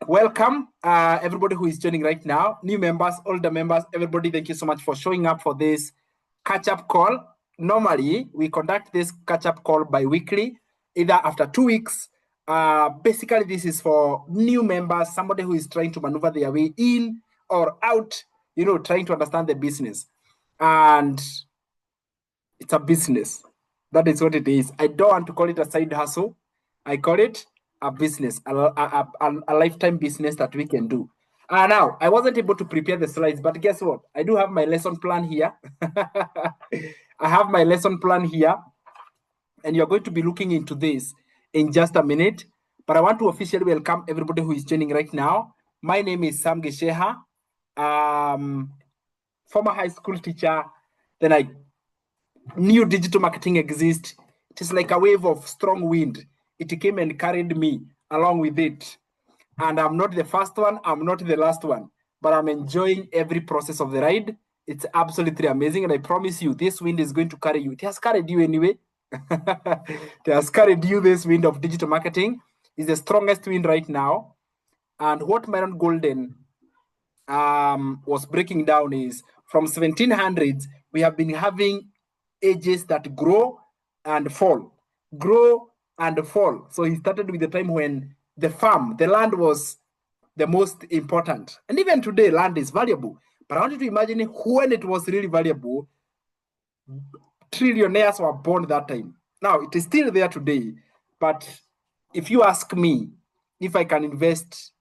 Welcome, everybody who is joining right now. New members, older members, everybody, thank you so much for showing up for this catch-up call. Normally, we conduct this catch-up call bi-weekly, either after 2 weeks. Basically, this is for new members, somebody who is trying to maneuver their way in or out, trying to understand the business. And it's a business. That is what it is. I don't want to call it a side hustle. I call it a business, a lifetime business that we can do. Now, I wasn't able to prepare the slides, but guess what? I do have my lesson plan here. I have my lesson plan here, and you're going to be looking into this in just a minute. But I want to officially welcome everybody who is joining right now. My name is Sam Gicheha, former high school teacher. Then I knew digital marketing exists. It is like a wave of strong wind. It came and carried me along with it. And I'm not the first one, I'm not the last one, but I'm enjoying every process of the ride. It's absolutely amazing. And I promise you, this wind is going to carry you. It has carried you anyway. It has carried you. This wind of digital marketing is the strongest wind right now. And what Myron Golden was breaking down is from 1700s, we have been having ages that grow and fall, grow and fall. So he started with the time when the farm, the land was the most important. And even today, land is valuable. But I want you to imagine when it was really valuable, trillionaires were born that time. Now, it is still there today. But if you ask me if I can invest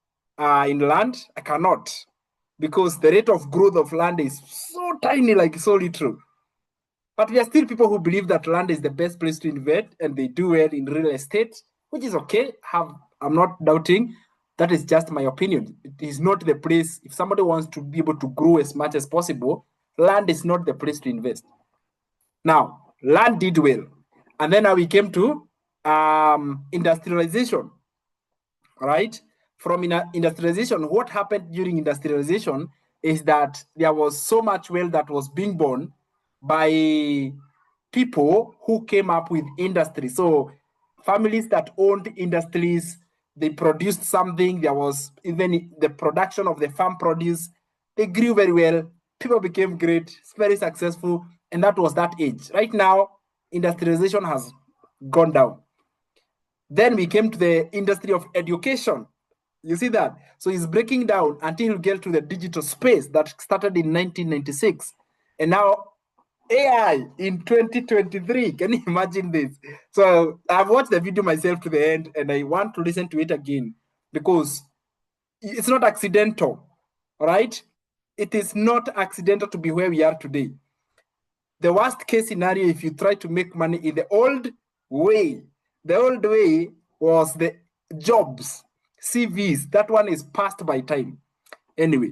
in land, I cannot. Because the rate of growth of land is so tiny, like so little. But there are still people who believe that land is the best place to invest, and they do well in real estate, which is okay. I'm not doubting. That is just my opinion. It is not the place. If somebody wants to be able to grow as much as possible, land is not the place to invest. Now, land did well. And then now we came to industrialization, right? From industrialization, what happened during industrialization is that there was so much wealth that was being born by people who came up with industry. So families that owned industries, they produced something. There was even the production of the farm produce. They grew very well. People became great, very successful. And that was that age. Right now, industrialization has gone down. Then we came to the industry of education. You see that? So it's breaking down until you get to the digital space that started in 1996. And now AI in 2023. Can you imagine this? So I've watched the video myself to the end and I want to listen to it again because it's not accidental, right? It is not accidental to be where we are today. The worst case scenario, if you try to make money in the old way was the jobs, CVs. That one is passed by time. Anyway,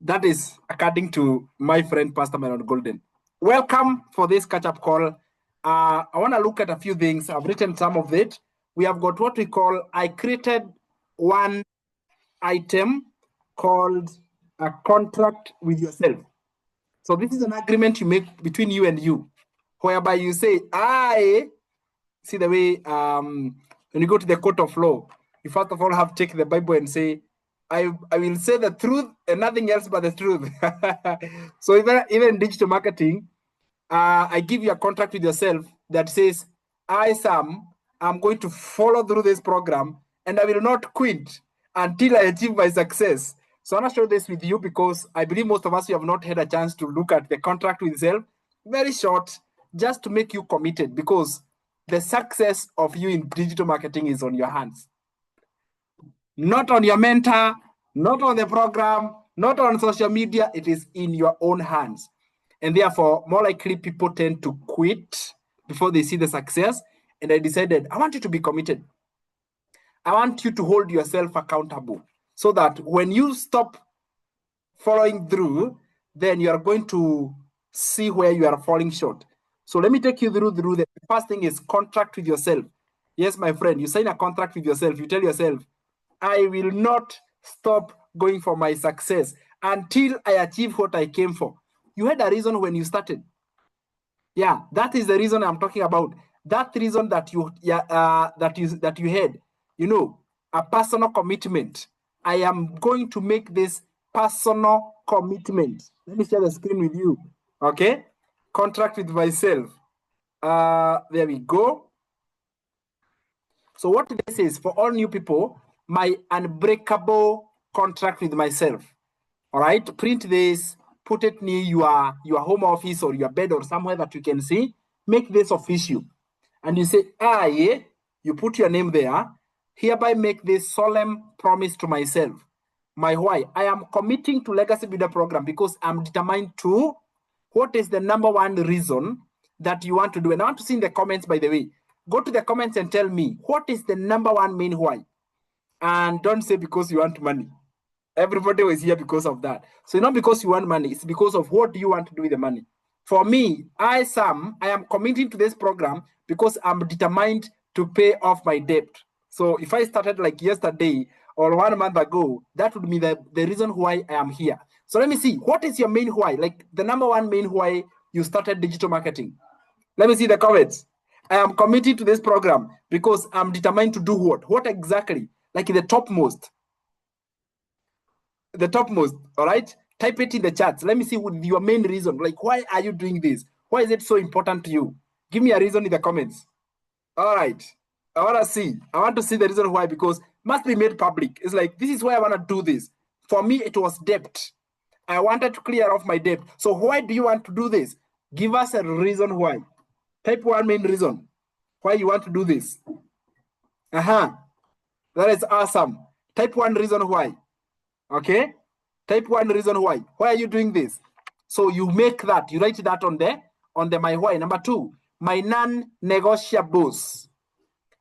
that is according to my friend, Pastor Myron Golden. Welcome for this catch-up call. I want to look at a few things. I've written some of it. We have got what we call, I created one item called a contract with yourself. So this is an agreement you make between you and you, whereby you say, I see the way when you go to the court of law, you first of all have to take the Bible and say, I will say the truth and nothing else but the truth. So even in digital marketing, I give you a contract with yourself that says, I, Sam, I'm going to follow through this program and I will not quit until I achieve my success. So I want to share this with you because I believe most of us, you have not had a chance to look at the contract with yourself. Very short, just to make you committed, because the success of you in digital marketing is on your hands. Not on your mentor, not on the program, not on social media. It is in your own hands. And therefore, more likely people tend to quit before they see the success. And I decided, I want you to be committed. I want you to hold yourself accountable so that when you stop following through, then you are going to see where you are falling short. So let me take you through the first thing is contract with yourself. Yes, my friend, you sign a contract with yourself. You tell yourself, I will not stop going for my success until I achieve what I came for. You had a reason when you started. Yeah, that is the reason I'm talking about. That reason that you had. a personal commitment. I am going to make this personal commitment. Let me share the screen with you. Okay? Contract with myself. There we go. So what this is, for all new people, my unbreakable contract with myself. All right? Print this, put it near your home office or your bed or somewhere that you can see. Make this official. And you say, I, you put your name there, hereby make this solemn promise to myself. My why? I am committing to Legacy Builder Program because I'm determined to. What is the number one reason that you want to do? And I want to see in the comments, by the way. Go to the comments and tell me, what is the number one main why? And don't say because you want money. Everybody was here because of that. So not because you want money, it's because of what do you want to do with the money. For me, I am committing to this program because I'm determined to pay off my debt. So if I started like yesterday or 1 month ago, that would be the reason why I am here. So let me see, what is your main why? Like the number one main why you started digital marketing? Let me see the comments. I am committed to this program because I'm determined to do what? What exactly? Like the topmost. The topmost, all right? Type it in the chats. Let me see what your main reason. Like, why are you doing this? Why is it so important to you? Give me a reason in the comments. All right. I want to see the reason why, because must be made public. It's like, this is why I want to do this. For me, it was debt. I wanted to clear off my debt. So why do you want to do this? Give us a reason why. Type one main reason why you want to do this. That is awesome. Type one reason why. Okay? Type one reason why. Why are you doing this? So you make that, you write that on the my why. Number two, my non-negotiables.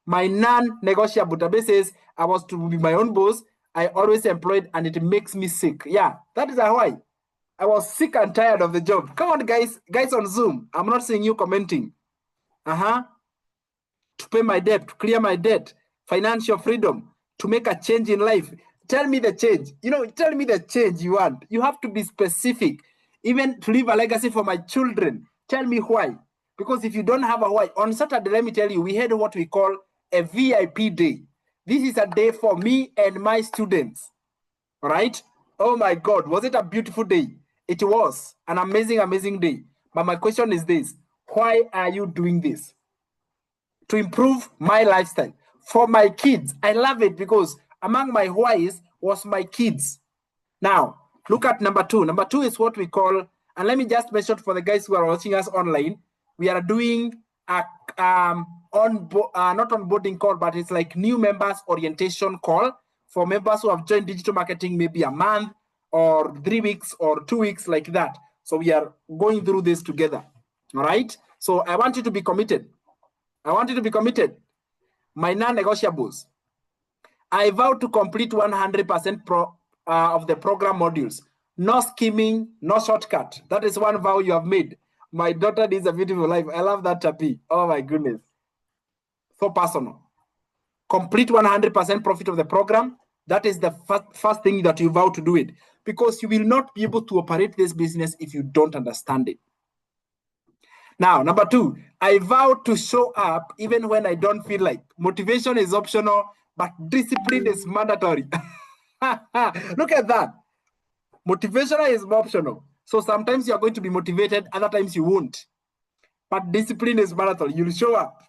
My non-negotiable. The base says I was to be my own boss. I always employed and it makes me sick. Yeah, that is a why. I was sick and tired of the job. Come on, guys on Zoom. I'm not seeing you commenting. To pay my debt, to clear my debt, financial freedom, to make a change in life. Tell me the change. Tell me the change you want. You have to be specific. Even to leave a legacy for my children. Tell me why. Because if you don't have a why, on Saturday, let me tell you, we had what we call a VIP day. This is a day for me and my students. All right? Oh my God, was it a beautiful day? It was an amazing, amazing day. But my question is this: why are you doing this? To improve my lifestyle. For my kids, I love it because among my whys was my kids. Now, look at number two. Number two is what we call, and let me just mention for the guys who are watching us online, we are doing a not onboarding call, but it's like new members orientation call for members who have joined digital marketing maybe a month or 3 weeks or 2 weeks, like that. So we are going through this together. All right. So I want you to be committed. My non-negotiables. I vow to complete 100% of the program modules. No skimming, no shortcut. That is one vow you have made. My daughter needs a beautiful life. I love that, Tapi. Oh my goodness. So personal. Complete 100% profit of the program. That is the first thing that you vow to do it. Because you will not be able to operate this business if you don't understand it. Now, number two, I vow to show up even when I don't feel like. Motivation is optional, but discipline is mandatory. Look at that. Motivation is optional. So sometimes you are going to be motivated, other times you won't. But discipline is mandatory. You'll show up.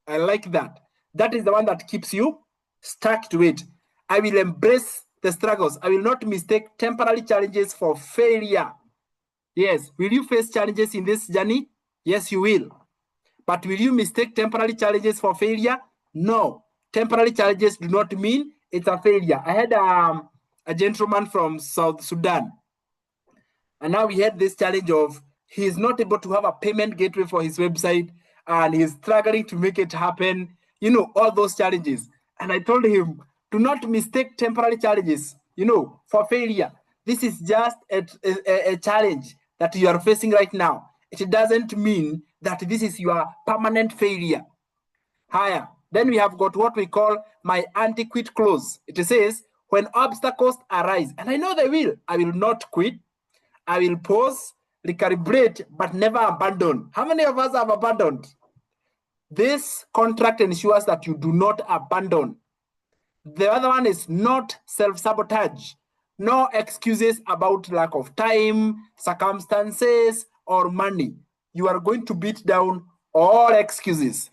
I like that. That is the one that keeps you stuck to it. I will embrace the struggles. I will not mistake temporary challenges for failure. Yes. Will you face challenges in this journey? Yes, you will. But will you mistake temporary challenges for failure? No. Temporary challenges do not mean it's a failure. I had a gentleman from South Sudan. And now we had this challenge of he is not able to have a payment gateway for his website and he's struggling to make it happen. All those challenges. And I told him, do not mistake temporary challenges, for failure. This is just a challenge that you are facing right now. It doesn't mean that this is your permanent failure. Higher. Then we have got what we call my anti-quit clause. It says, when obstacles arise, and I know they will, I will not quit. I will pause, recalibrate, but never abandon. How many of us have abandoned? This contract ensures that you do not abandon. The other one is not self-sabotage. No excuses about lack of time, circumstances, or money. You are going to beat down all excuses.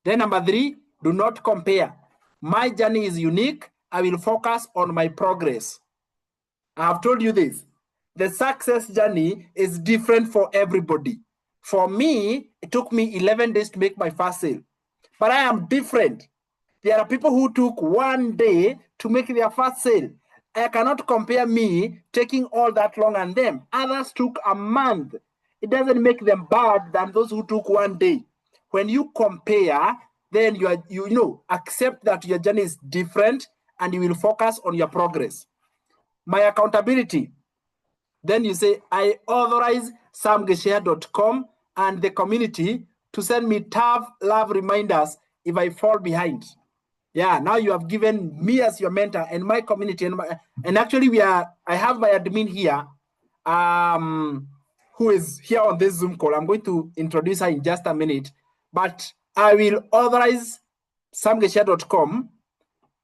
Then number 3, do not compare. My journey is unique. I will focus on my progress. I have told you this. The success journey is different for everybody. For me, it took me 11 days to make my first sale. But I am different. There are people who took 1 day to make their first sale. I cannot compare me taking all that long and them. Others took a month. It doesn't make them bad than those who took 1 day. When you compare, then you accept that your journey is different and you will focus on your progress. My accountability. Then you say, I authorize samgicheha.com and the community to send me tough love reminders if I fall behind. Yeah, now you have given me as your mentor and my community. And actually I have my admin here, who is here on this Zoom call. I'm going to introduce her in just a minute, but I will authorize samgicheha.com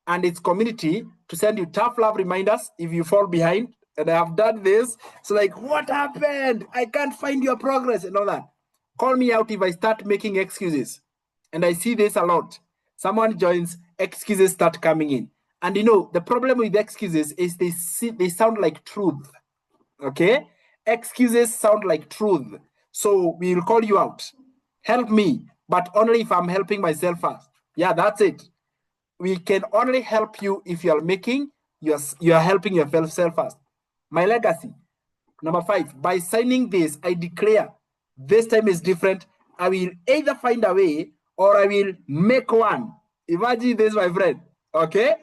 and its community to send you tough love reminders if you fall behind. And I have done this. So like, what happened? I can't find your progress and all that. Call me out if I start making excuses. And I see this a lot. Someone joins, excuses start coming in. And the problem with excuses is they sound like truth. Okay? Excuses sound like truth. So we'll call you out. Help me, but only if I'm helping myself first. Yeah, that's it. We can only help you if you are helping yourself first. My legacy. Number 5, by signing this, I declare this time is different. I will either find a way or I will make one. Imagine this, my friend. Okay?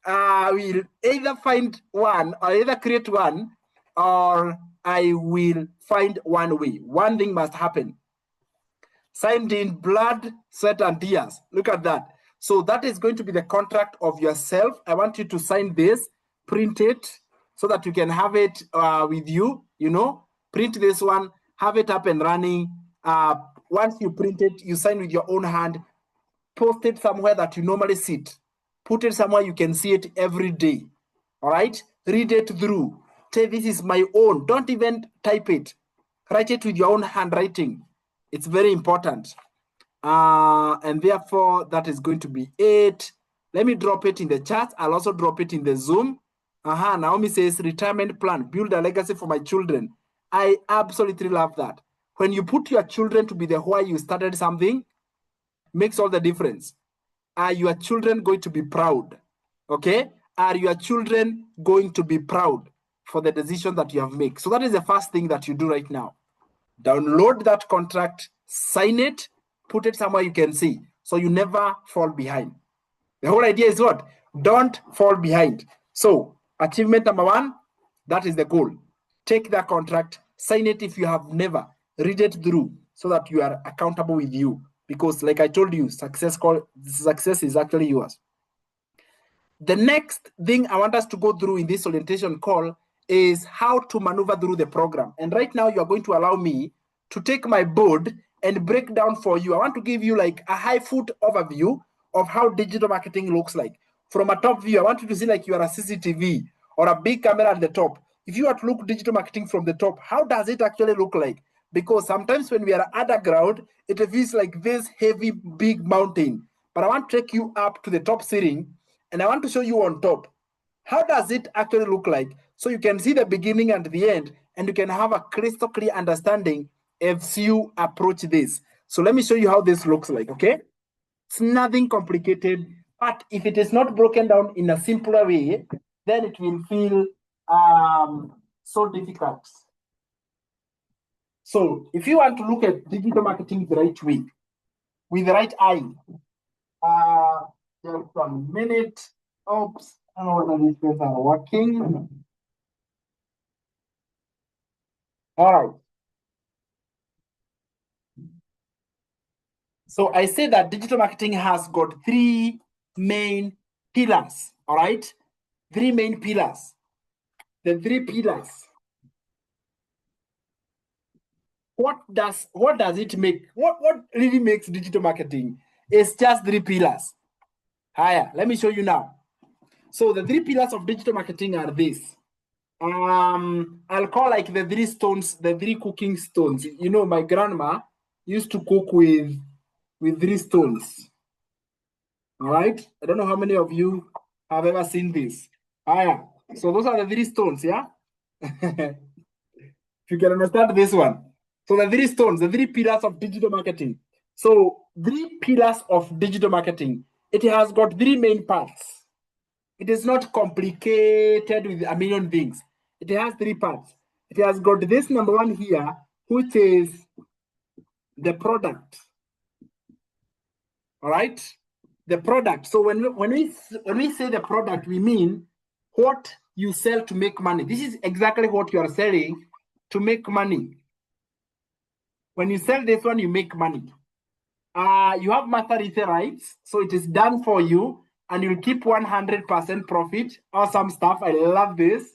I will either find one or either create one or I will find one way. One thing must happen. Signed in blood, sweat, and tears. Look at that. So that is going to be the contract of yourself. I want you to sign this, print it, so that you can have it with you, print this one, have it up and running. Once you print it, you sign with your own hand, post it somewhere that you normally sit. Put it somewhere you can see it every day. All right? Read it through. Say, this is my own. Don't even type it. Write it with your own handwriting. It's very important. And therefore, that is going to be it. Let me drop it in the chat. I'll also drop it in the Zoom. Naomi says, retirement plan, build a legacy for my children. I absolutely love that. When you put your children to be the why you started something, makes all the difference. Are your children going to be proud? Okay? Are your children going to be proud for the decision that you have made? So that is the first thing that you do right now. Download that contract, sign it, put it somewhere you can see, so you never fall behind. The whole idea is what? Don't fall behind. So achievement number 1, that is the goal. Take that contract, sign it if you have never, read it through so that you are accountable with you. Because like I told you, success is actually yours. The next thing I want us to go through in this orientation call is how to maneuver through the program. And right now you are going to allow me to take my board and break down for you. I want to give you like a high foot overview of how digital marketing looks like. From a top view, I want you to see like you are a CCTV or a big camera at the top. If you were to look digital marketing from the top, how does it actually look like? Because sometimes when we are underground, it feels like this heavy, big mountain. But I want to take you up to the top ceiling and I want to show you on top. How does it actually look like? So you can see the beginning and the end, and you can have a crystal clear understanding if you approach this. So let me show you how this looks like, okay? It's nothing complicated, but if it is not broken down in a simpler way, then it will feel so difficult. So if you want to look at digital marketing the right way, with the right eye, just 1 minute. Oops, I don't know whether these things are working. All right. So I say that digital marketing has got 3 main pillars. All right, 3 main pillars. The 3 pillars. What does it make? What really makes digital marketing? It's just 3 pillars. Higher. Let me show you now. So the three pillars of digital marketing are this. I'll call like the three stones, the three cooking stones. You know, my grandma used to cook with three stones. All right. I don't know how many of you have ever seen this. Yeah. So those are the three stones, yeah? If you can understand this one. So the three stones, the three pillars of digital marketing. So three pillars of digital marketing. It has got three main parts. It is not complicated with a million things. It has three parts. It has got this number one here, which is the product. All right, the product. So when we say the product, we mean what you sell to make money. This is exactly what you are selling to make money. When you sell this one, you make money. You have master rights, so it is done for you, and you'll keep 100% profit. Awesome stuff. I love this.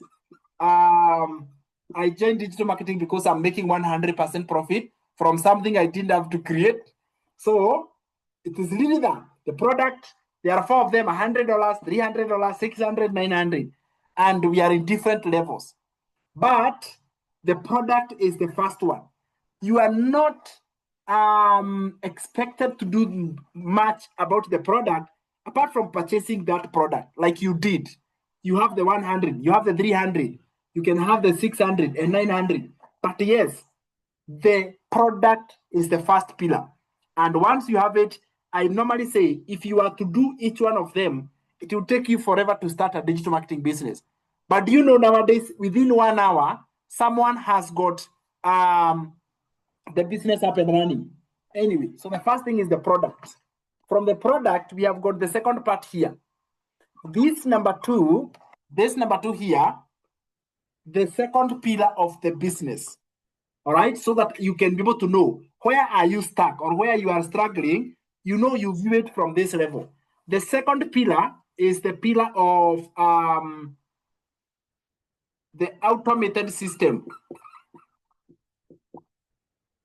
I joined digital marketing because I'm making 100% profit from something I didn't have to create. So it is really that. The product, there are four of them, $100, $300, $600, $900. And we are in different levels. But the product is the first one. You are not expected to do much about the product apart from purchasing that product like you did. You have the 100, you have the 300, you can have the 600 and 900. But yes, the product is the first pillar. And once you have it, I normally say if you are to do each one of them, it will take you forever to start a digital marketing business. But you know, nowadays, within 1 hour, someone has got the business up and running. Anyway, so the first thing is the product. From the product, we have got the second part here. This number two here, the second pillar of the business. All right, so that you can be able to know where are you stuck or where you are struggling. You know, you view it from this level. The second pillar is the pillar of the automated system.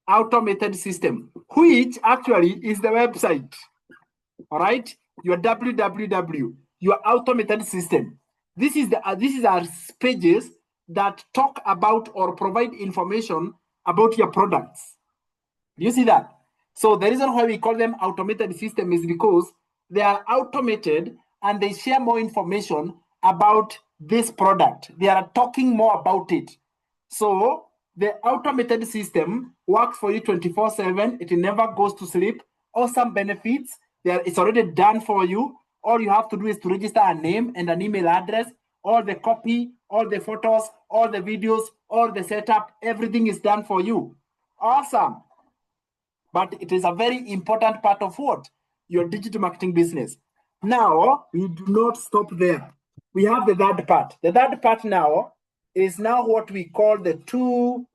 Automated system, which actually is the website. All right, your www, your automated system. This is our pages that talk about or provide information about your products. Do you see that? So the reason why we call them automated system is because they are automated and they share more information about this product. They are talking more about it. So the automated system works for you 24/7. It never goes to sleep. Awesome benefits. It's already done for you. All you have to do is to register a name and an email address. All the copy, all the photos, all the videos, all the setup, everything is done for you. Awesome. But it is a very important part of what? Your digital marketing business. Now, we do not stop there. We have the third part. The third part now is now what we call the 2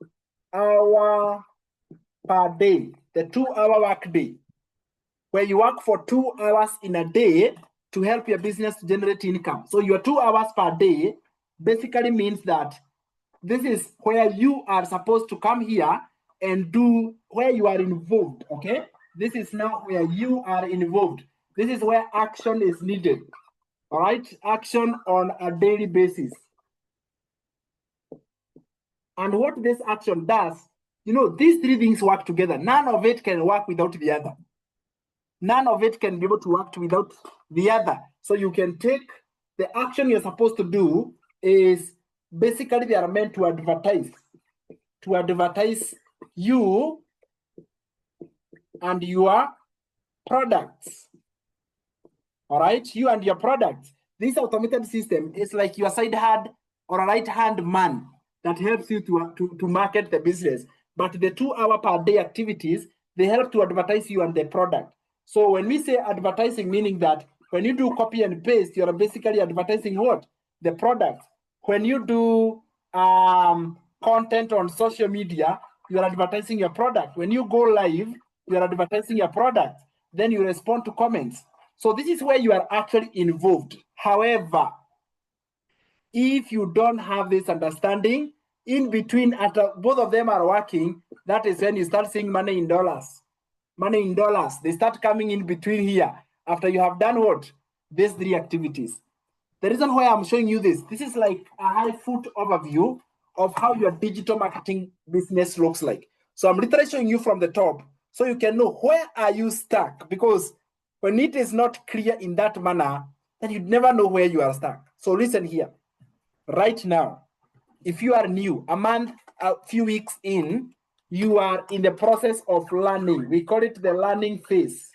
hour per day, the 2 hour work day, where you work for 2 hours in a day to help your business to generate income. So your 2 hours per day basically means that this is where you are supposed to come here and do where you are involved, okay? This is now where you are involved. This is where action is needed, all right? Action on a daily basis. And what this action does, you know, these three things work together. None of it can work without the other. None of it can be able to work without the other. So you can take the action you're supposed to do is basically they are meant to advertise you and your products. All right, you and your products. This automated system is like your side hand or a right hand man that helps you to market the business. But the 2 hour per day activities, they help to advertise you and the product. So when we say advertising, meaning that when you do copy and paste, you're basically advertising what? The product. When you do content on social media, you're advertising your product. When you go live, you're advertising your product. Then you respond to comments. So this is where you are actually involved. However, if you don't have this understanding, in between, after both of them are working, that is when you start seeing money in dollars. Money in dollars. They start coming in between here after you have done what? These three activities. The reason why I'm showing you this is like a high-foot overview of how your digital marketing business looks like. So I'm literally showing you from the top so you can know where are you stuck, because when it is not clear in that manner, then you'd never know where you are stuck. So listen here. Right now, if you are new, a month, a few weeks in, you are in the process of learning. We call it the learning phase.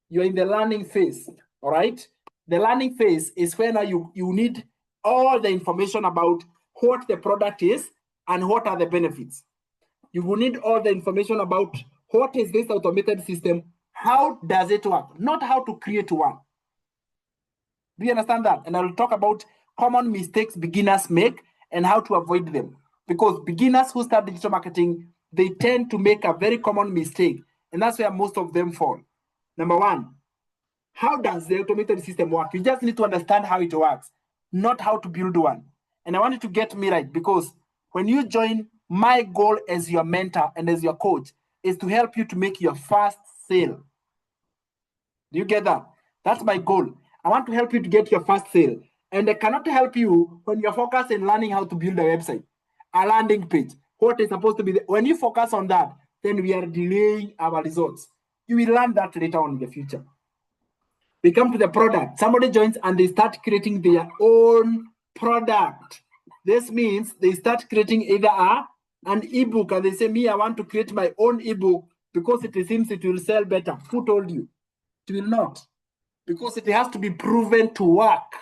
You're in the learning phase, all right? The learning phase is where now you need all the information about what the product is and what are the benefits. You will need all the information about what is this automated system, how does it work, not how to create one. Do you understand that? And I will talk about common mistakes beginners make and how to avoid them. Because beginners who start digital marketing, they tend to make a very common mistake, and that's where most of them fall. Number one, how does the automated system work? You just need to understand how it works, not how to build one. And I want you to get me right, because when you join, my goal as your mentor and as your coach is to help you to make your first sale. Do you get that? That's my goal. I want to help you to get your first sale. And I cannot help you when you're focused on learning how to build a website, a landing page, what is supposed to be. When you focus on that, then we are delaying our results. You will learn that later on in the future. We come to the product. Somebody joins and they start creating their own product. This means they start creating either an ebook, and they say, me, I want to create my own ebook because it seems it will sell better. Who told you? It will not, because it has to be proven to work.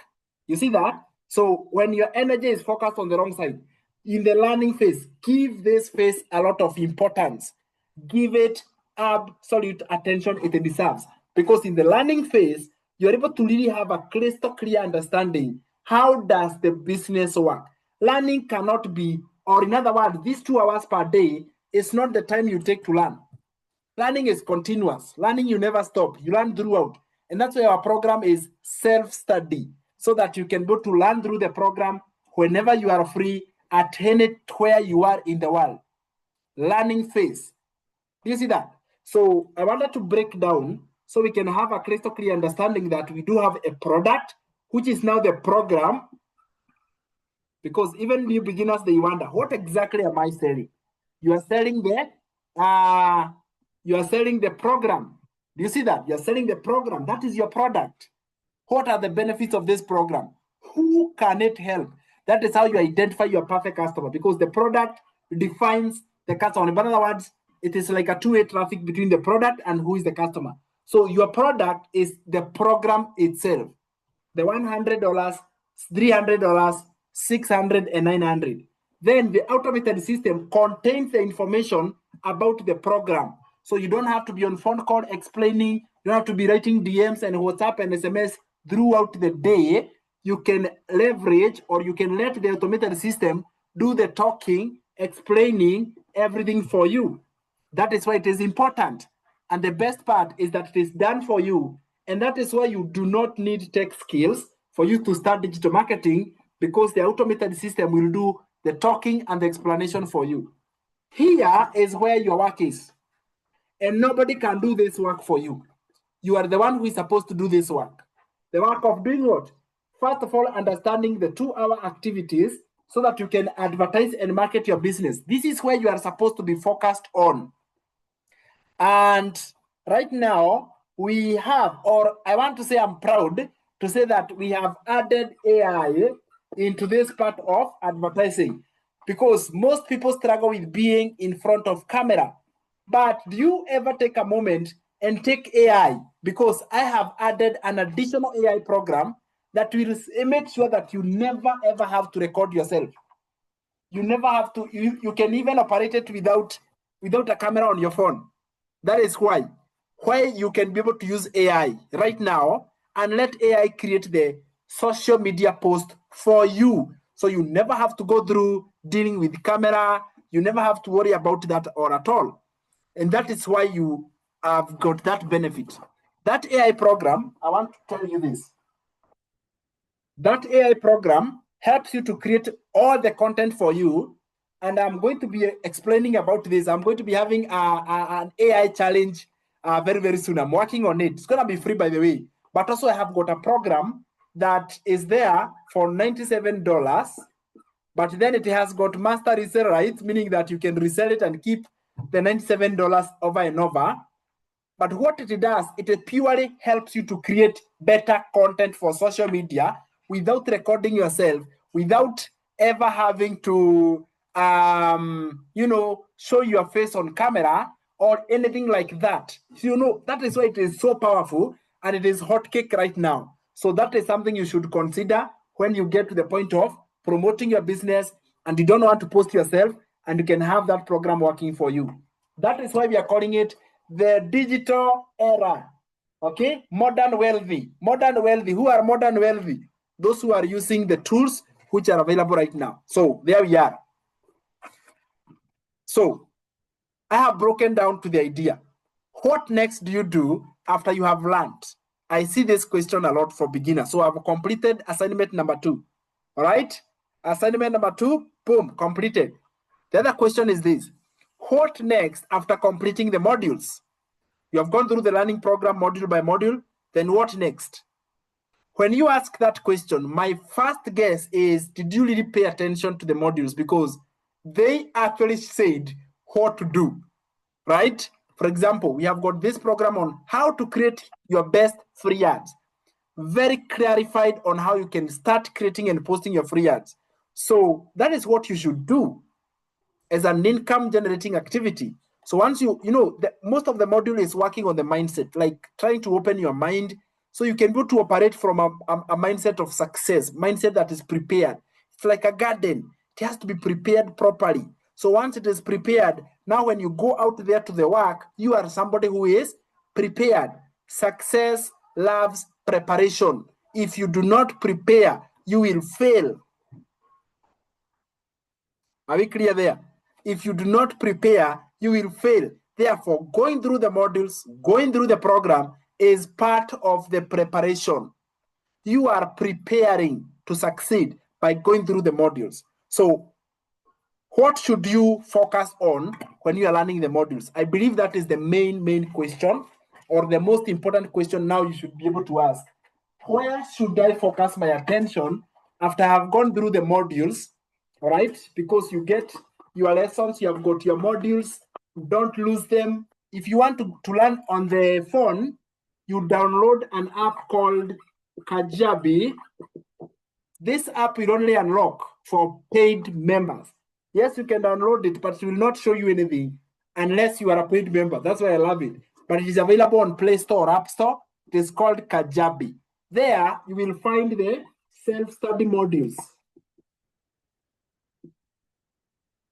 You see that? So when your energy is focused on the wrong side, in the learning phase, give this phase a lot of importance. Give it absolute attention it deserves. Because in the learning phase, you're able to really have a crystal clear understanding. How does the business work? Learning cannot be, or in other words, these 2 hours per day is not the time you take to learn. Learning is continuous. Learning, you never stop. You learn throughout. And that's why our program is self-study, so that you can go to learn through the program whenever you are free, at anywhere you are in the world. Learning phase. Do you see that? So I wanted to break down so we can have a crystal clear understanding that we do have a product, which is now the program. Because even new beginners, they wonder, what exactly am I selling? You are selling the program. Do you see that? You're selling the program. That is your product. What are the benefits of this program? Who can it help? That is how you identify your perfect customer, because the product defines the customer. In other words, it is like a two-way traffic between the product and who is the customer. So your product is the program itself. The $100, $300, $600, and $900. Then the automated system contains the information about the program. So you don't have to be on phone call explaining, you don't have to be writing DMs and WhatsApp and SMS throughout the day. You can leverage, or you can let the automated system do the talking, explaining everything for you. That is why it is important. And the best part is that it is done for you. And that is why you do not need tech skills for you to start digital marketing, because the automated system will do the talking and the explanation for you. Here is where your work is. And nobody can do this work for you. You are the one who is supposed to do this work. The work of doing what? First of all, understanding the 2-hour activities so that you can advertise and market your business. This is where you are supposed to be focused on. And right now, we have, or I want to say I'm proud to say that we have added AI into this part of advertising, because most people struggle with being in front of camera. But do you ever take a moment and take AI? Because I have added an additional AI program that will make sure that you never ever have to record yourself. You never have to, you can even operate it without a camera on your phone. That is why you can be able to use AI right now and let AI create the social media post for you. So you never have to go through dealing with camera. You never have to worry about that or at all. And that is why you have got that benefit. That AI program, I want to tell you this. That AI program helps you to create all the content for you. And I'm going to be explaining about this. I'm going to be having an AI challenge very, very soon. I'm working on it. It's going to be free, by the way. but also I have got a program that is there for $97, but then it has got master resale rights, meaning that you can resell it and keep the $97 over and over. But what it does, it purely helps you to create better content for social media without recording yourself, without ever having to, show your face on camera or anything like that. So, that is why it is so powerful and it is hotcake right now. So that is something you should consider when you get to the point of promoting your business and you don't want to post yourself, and you can have that program working for you. That is why we are calling it the digital era. Okay, modern wealthy. Modern wealthy. Who are modern wealthy? Those who are using the tools which are available right now. So there we are. So I have broken down to the idea. What next do you do after you have learned? I see this question a lot for beginners. So I've completed assignment number 2. All right? Assignment number 2, boom, completed. The other question is this. What next after completing the modules? You have gone through the learning program module by module. Then what next? When you ask that question, my first guess is, did you really pay attention to the modules? Because they actually said what to do, right? For example, we have got this program on how to create your best free ads. Very clarified on how you can start creating and posting your free ads. So that is what you should do as an income generating activity. So once most of the module is working on the mindset, like trying to open your mind so you can go to operate from a mindset of success, mindset that is prepared. It's like a garden. It has to be prepared properly. So once it is prepared, now when you go out there to the work, you are somebody who is prepared. Success loves preparation. If you do not prepare, you will fail. Are we clear there? If you do not prepare, you will fail. Therefore, going through the modules, going through the program is part of the preparation. You are preparing to succeed by going through the modules. So, what should you focus on when you are learning the modules? I believe that is the main question, or the most important question now you should be able to ask. Where should I focus my attention after I have gone through the modules? All right, because you get your lessons, you have got your modules, don't lose them. If you want to learn on the phone, you download an app called Kajabi. This app will only unlock for paid members. Yes, you can download it, but it will not show you anything unless you are a paid member. That's why I love it. But it is available on Play Store or App Store. It is called Kajabi. There, you will find the self-study modules.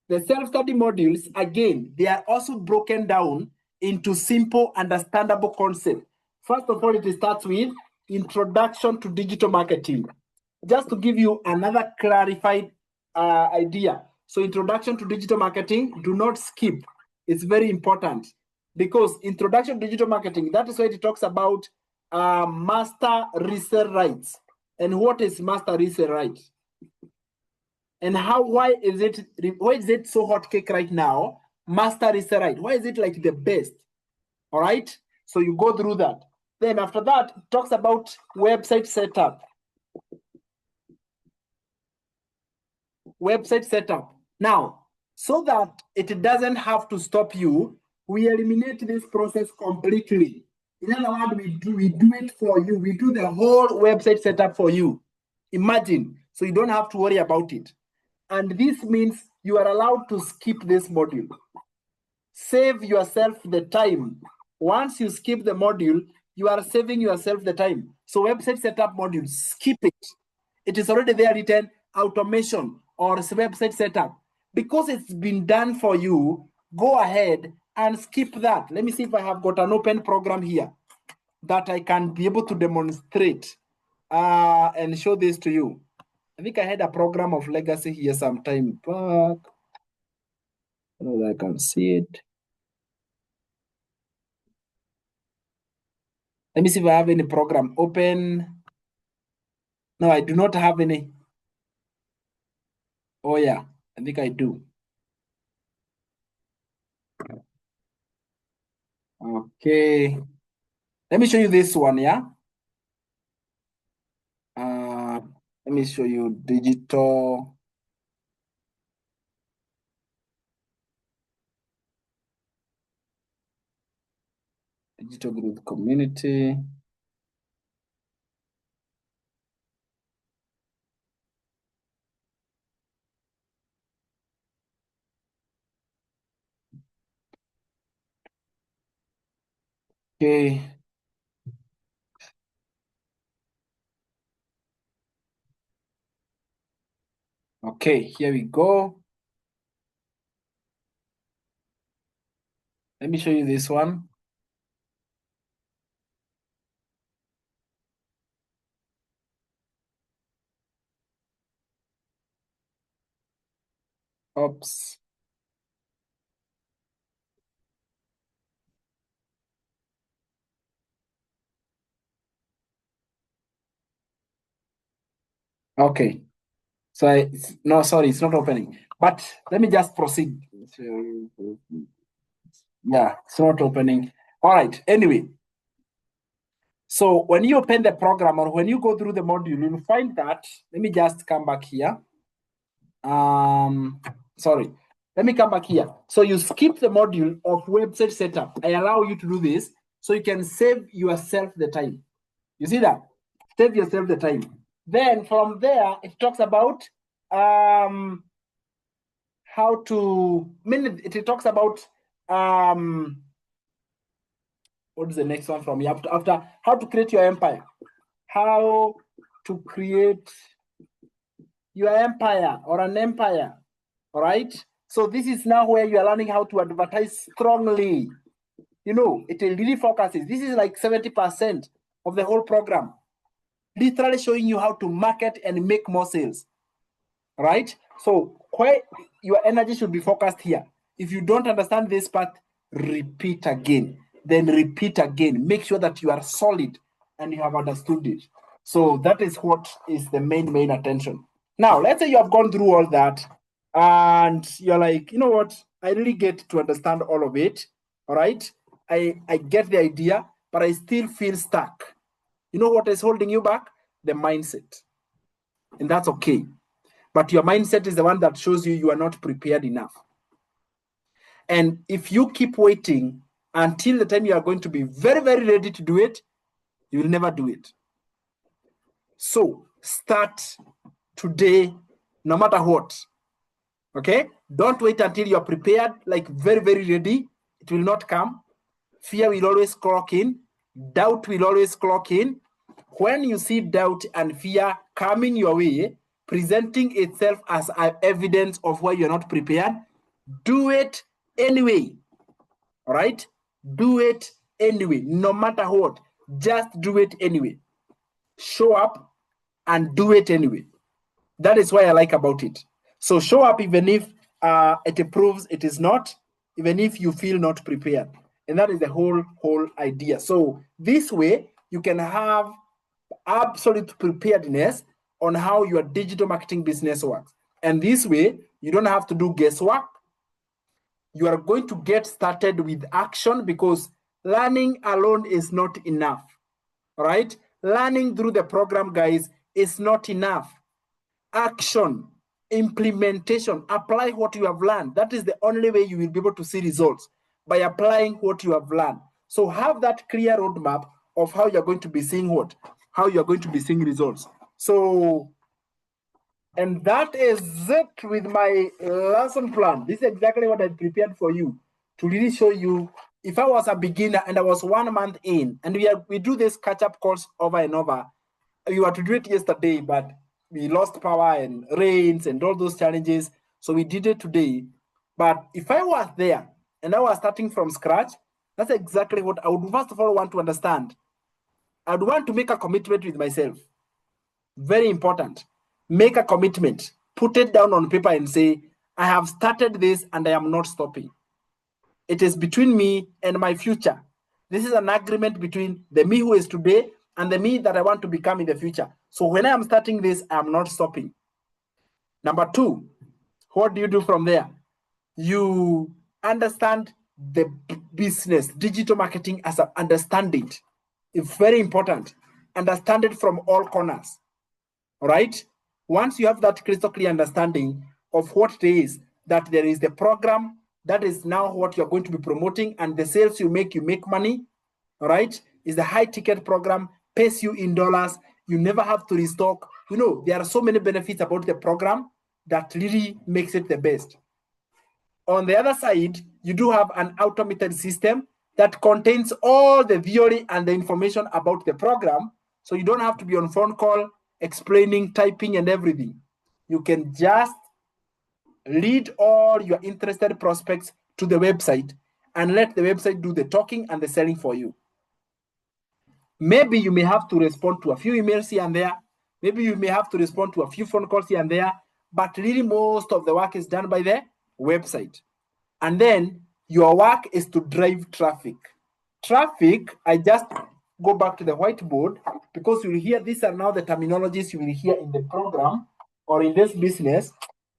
The self-study modules, again, they are also broken down into simple, understandable concepts. First of all, it starts with Introduction to Digital Marketing. Just to give you another clarified idea. So Introduction to Digital Marketing, do not skip. It's very important because Introduction to Digital Marketing, that is why it talks about master resale rights. And what is master resale rights? And why is it so hot cake right now? Master resale right. Why is it like the best? All right. So you go through that. Then after that, it talks about website setup. Website setup. Now, so that it doesn't have to stop you, we eliminate this process completely. In other words, we do it for you. We do the whole website setup for you. Imagine, so you don't have to worry about it. And this means you are allowed to skip this module. Save yourself the time. Once you skip the module, you are saving yourself the time. So website setup module, skip it. It is already there written, automation or website setup. Because it's been done for you, go ahead and skip that. Let me see if I have got an open program here that I can be able to demonstrate and show this to you. I think I had a program of legacy here some time back. I can see it. Let me see if I have any program open. No, I do not have any. Oh yeah, I think I do. Okay. Let me show you this one, yeah? Let me show you digital growth community. Okay. Okay, here we go. Let me show you this one. Oops. Okay. So no, sorry, it's not opening. But let me just proceed. Yeah, it's not opening. All right. Anyway, so when you open the program or when you go through the module, you'll find that. Let me just come back here. Sorry. Let me come back here. So you skip the module of website setup. I allow you to do this so you can save yourself the time. You see that? Save yourself the time. Then from there, it talks about how to it talks about what is the next one from here after how to create your empire, how to create your empire or an empire. All right, so this is now where you are learning how to advertise strongly. You know, it really focuses. This is like 70% of the whole program, literally showing you how to market and make more sales. Right? So where your energy should be focused here. If you don't understand this part, repeat again. Then repeat again. Make sure that you are solid and you have understood it. So that is what is the main attention. Now, let's say you have gone through all that and you're like, you know what? I really get to understand all of it. All right. I get the idea, but I still feel stuck. You know what is holding you back? The mindset. And that's okay. But your mindset is the one that shows you are not prepared enough. And if you keep waiting until the time you are going to be very ready to do it, you will never do it. So start today, no matter what. Okay? Don't wait until you're prepared, like very ready. It will not come. Fear will always clock in. Doubt will always clock in. When you see doubt and fear coming your way, presenting itself as an evidence of why you're not prepared, do it anyway. All right? Do it anyway, no matter what. Just do it anyway. Show up and do it anyway. That is what I like about it. So show up even if it proves it is not, even if you feel not prepared. And that is the whole idea. So this way you can have absolute preparedness on how your digital marketing business works. And this way you don't have to do guesswork. You are going to get started with action, because learning alone is not enough. All right? Learning through the program, guys, is not enough. Action, implementation, apply what you have learned. That is the only way you will be able to see results, by applying what you have learned. So have that clear roadmap of how you're going to be seeing how you're going to be seeing results. So, and that is it with my lesson plan. This is exactly what I prepared for you, to really show you. If I was a beginner and I was 1 month in, and we do this catch-up course over and over. We were to do it yesterday, but we lost power and rains and all those challenges. So we did it today. But if I was there and I was starting from scratch, that's exactly what I would first of all want to understand. I would want to make a commitment with myself. Very important. Make a commitment. Put it down on paper and say, I have started this and I am not stopping. It is between me and my future. This is an agreement between the me who is today and the me that I want to become in the future. So when I am starting this, I am not stopping. Number two, what do you do from there? You understand the business, digital marketing as a understand it. It's very important. Understand it from all corners. All right? Once you have that crystal clear understanding of what it is, that there is the program, that is now what you're going to be promoting, and the sales you make money, all right? Is the high ticket program, pays you in dollars, you never have to restock. You know, there are so many benefits about the program that really makes it the best. On the other side, you do have an automated system that contains all the theory and the information about the program. So you don't have to be on phone call, explaining, typing, and everything. You can just lead all your interested prospects to the website and let the website do the talking and the selling for you. Maybe you may have to respond to a few emails here and there. Maybe you may have to respond to a few phone calls here and there, but really most of the work is done by the website. And then your work is to drive traffic. Traffic, I just go back to the whiteboard because you'll hear these are now the terminologies you will hear in the program or in this business.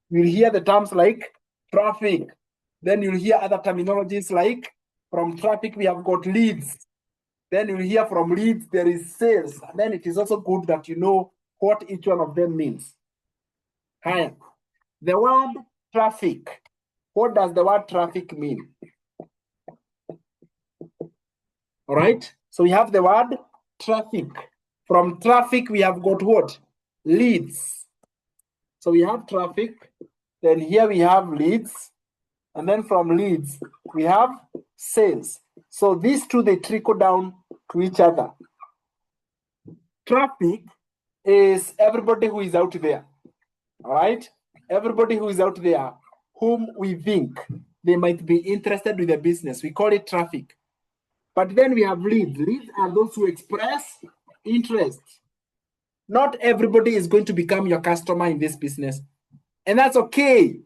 You'll hear the terms like traffic. Then you'll hear other terminologies like from traffic, we have got leads. Then you'll hear from leads, there is sales. And then it is also good that you know what each one of them means. Hi. The word traffic. What does the word traffic mean? All right. So we have the word traffic. From traffic, we have got what? Leads. So we have traffic. Then here we have leads. And then from leads, we have sales. So these two, they trickle down to each other. Traffic is everybody who is out there. All right. Everybody who is out there whom we think they might be interested with the business. We call it traffic. But then we have leads. Leads are those who express interest. Not everybody is going to become your customer in this business. And that's okay,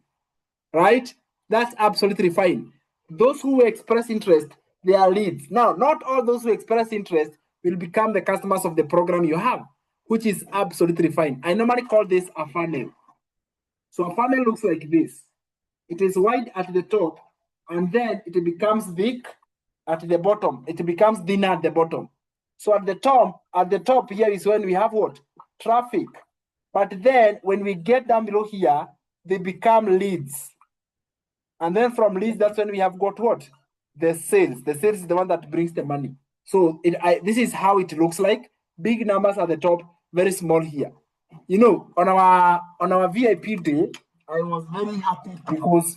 right? That's absolutely fine. Those who express interest, they are leads. Now, not all those who express interest will become the customers of the program you have, which is absolutely fine. I normally call this a funnel. So a funnel looks like this. It is wide at the top, and then it becomes thick at the bottom. It becomes thinner at the bottom. So at the top here is when we have what? Traffic. But then when we get down below here, they become leads. And then from leads, that's when we have got what? The sales. The sales is the one that brings the money. So this is how it looks like. Big numbers at the top, very small here. You know, on our VIP day, I was very happy because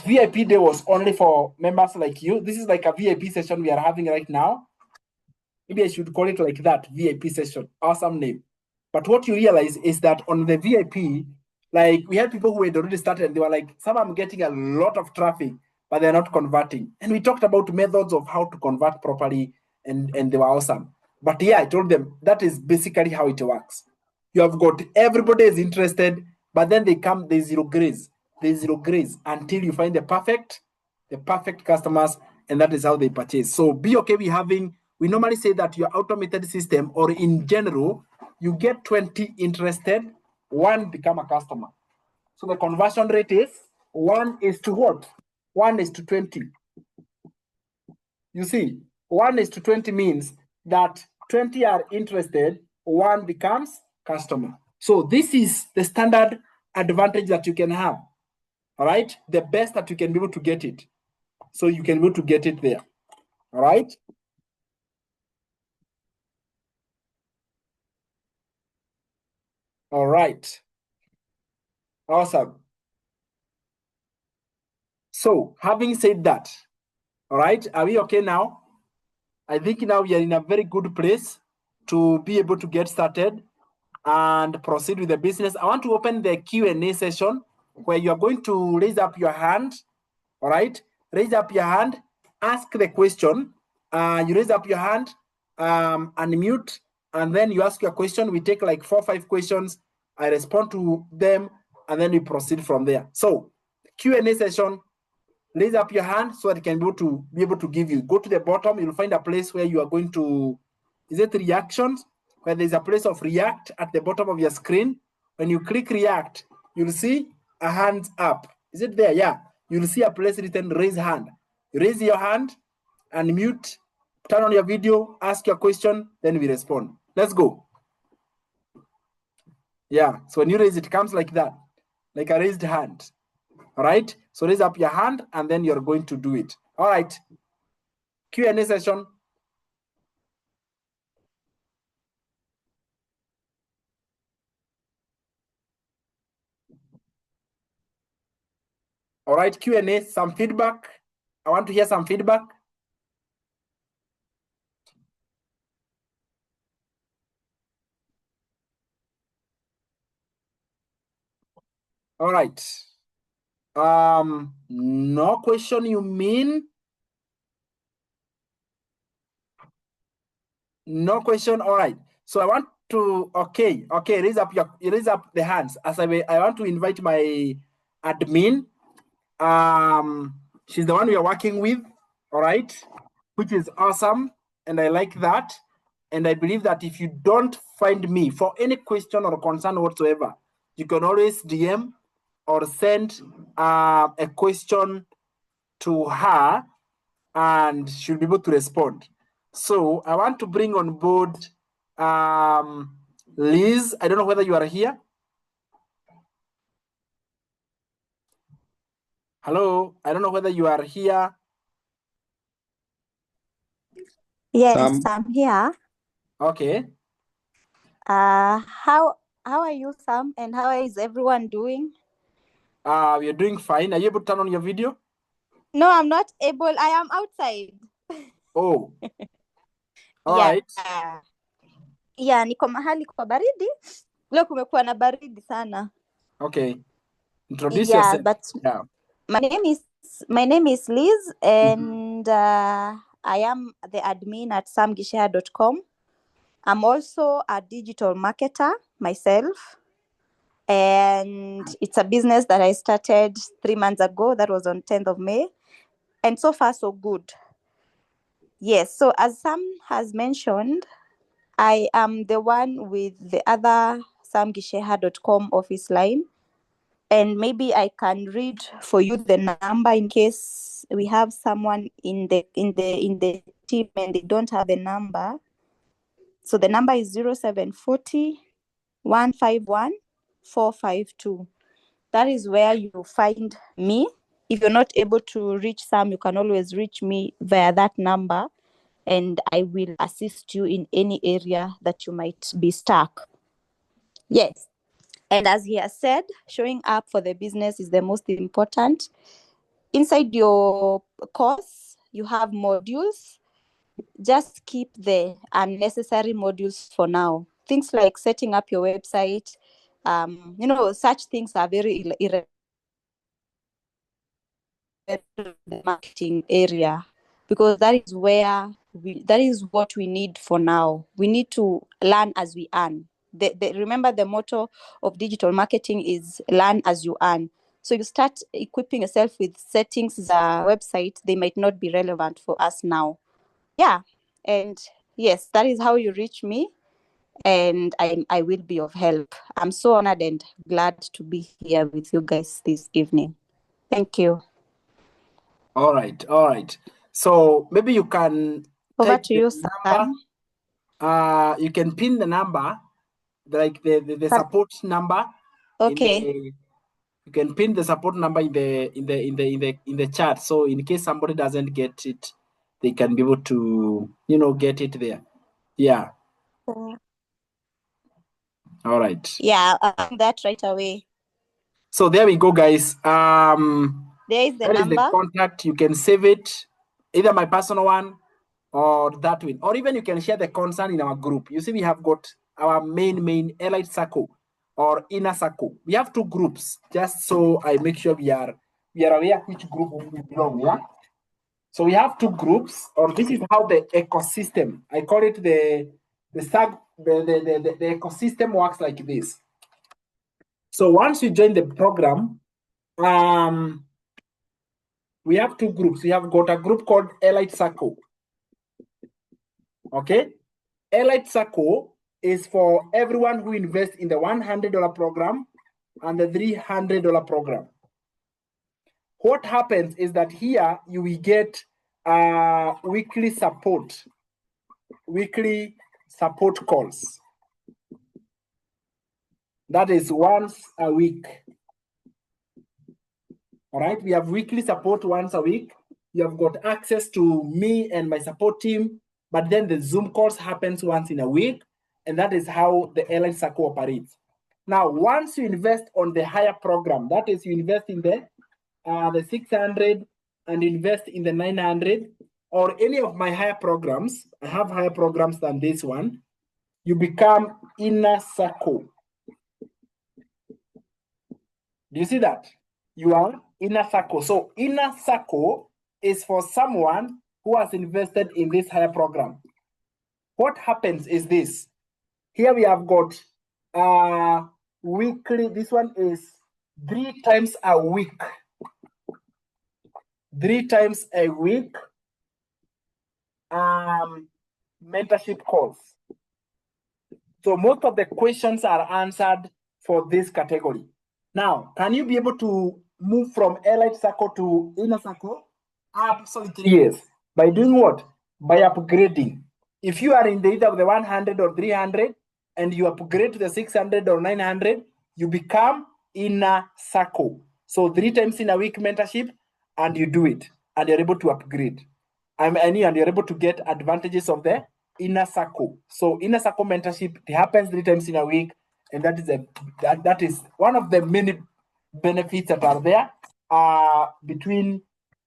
VIP day was only for members like you. This is like a VIP session we are having right now. Maybe I should call it like that, VIP session. Awesome name. But what you realize is that on the VIP, like we had people who had already started and they were like, some I'm getting a lot of traffic, but they're not converting. And we talked about methods of how to convert properly, and they were awesome. But yeah, I told them that is basically how it works. You have got everybody is interested, but then there's zero grace. There's zero grace until you find the perfect customers, and that is how they purchase. So be okay with having, we normally say that your automated system, or in general, you get 20 interested, 1 become a customer. So the conversion rate is 1 is to what? 1 is to 20. You see, 1 is to 20 means that 20 are interested, 1 becomes customer. So this is the standard advantage that you can have. All right, the best that you can be able to get it. So you can be able to get it there. All right. All right. Awesome. So having said that, all right, are we okay now? I think now we are in a very good place to be able to get started and proceed with the business. I want to open the Q&A session where you are going to raise up your hand. All right, raise up your hand, ask the question. You raise up your hand, unmute, and then you ask your question. We take like 4 or 5 questions. I respond to them, and then we proceed from there. So Q&A session, raise up your hand so that I can be able to give you. Go to the bottom, you'll find a place where you are going to, is it reactions? Where there's a place of react at the bottom of your screen. When you click react, you'll see a hand up. Is it there? Yeah. You'll see a place written raise hand. Raise your hand, unmute, turn on your video, ask your question, then we respond. Let's go. Yeah, so when you raise it comes like that, like a raised hand. All right, so raise up your hand and then you're going to do it. All right, Q&A session. All right, Q&A, some feedback. I want to hear some feedback. All right. No question, you mean? No question. All right. So I want to raise up the hands. As I want to invite my admin. She's the one we are working with. All right, which is awesome, and I like that. And I believe that if you don't find me for any question or concern whatsoever, you can always DM or send a question to her, and she'll be able to respond. So I want to bring on board Liz. I don't know whether you are here. Hello, I don't know whether you are here. Yes, I'm here. Okay. How are you, Sam? And how is everyone doing? We are doing fine. Are you able to turn on your video? No, I'm not able. I am outside. Oh. All Yeah. right. Yeah, niko mahali kwa baridi. Leo kumekuwa na baridi sana. Okay. Introduce yourself. But yeah. My name is Liz, and I am the admin at samgicheha.com. I'm also a digital marketer myself. And it's a business that I started 3 months ago. That was on 10th of May. And so far, so good. Yes. So as Sam has mentioned, I am the one with the other samgicheha.com office line. And maybe I can read for you the number in case we have someone in the team and they don't have the number. So the number is 0740 151 452. That is where you find me. If you're not able to reach Sam, you can always reach me via that number, and I will assist you in any area that you might be stuck. Yes. And as he has said, showing up for the business is the most important. Inside your course, you have modules. Just keep the unnecessary modules for now. Things like setting up your website, such things are very irrelevant the marketing area, because that is what we need for now. We need to learn as we earn. Remember, the motto of digital marketing is learn as you earn. So you start equipping yourself with settings, the website, they might not be relevant for us now. Yeah. And yes, that is how you reach me, and I will be of help. I'm so honored and glad to be here with you guys this evening. Thank you. All right. So maybe you can over take to you, number. Sam. You can pin the number, like the support number. Okay. You can pin the support number in the chat. So in case somebody doesn't get it, they can be able to get it there. Yeah. All right. Yeah, I'll do that right away. So there we go, guys. There is the that number. is the contact. You can save it, either my personal one or that one, or even you can share the concern in our group. You see, we have got our main elite circle or inner circle. We have 2 groups, just so I make sure we are aware which group we belong. Yeah. So we have 2 groups, or this is how the ecosystem, I call it the ecosystem works like this. So once you join the program, we have 2 groups. We have got a group called Elite Circle. Okay? Elite Circle is for everyone who invests in the $100 program and the $300 program. What happens is that here you will get weekly support calls. That is once a week. All right, we have weekly support once a week. You have got access to me and my support team, but then the Zoom calls happens once in a week, and that is how the Elite Circle operates. Now, once you invest on the higher program, that is, you invest in the 600 and invest in the 900 or any of my higher programs, I have higher programs than this one, you become inner circle. Do you see that? You are inner circle. So inner circle is for someone who has invested in this higher program. What happens is this. Here we have got weekly. This one is 3 times a week. 3 times a week mentorship calls. So most of the questions are answered for this category. Now, can you be able to move from Elite Circle to Inner Circle? Absolutely yes. By doing what? By upgrading. If you are in the either the 100 or 300 and you upgrade to the 600 or 900, you become Inner Circle. So 3 times in a week mentorship, and you do it, and you're able to upgrade. And you're able to get advantages of the Inner Circle. So Inner Circle mentorship, it happens 3 times in a week, and that is one of the many benefits that are there between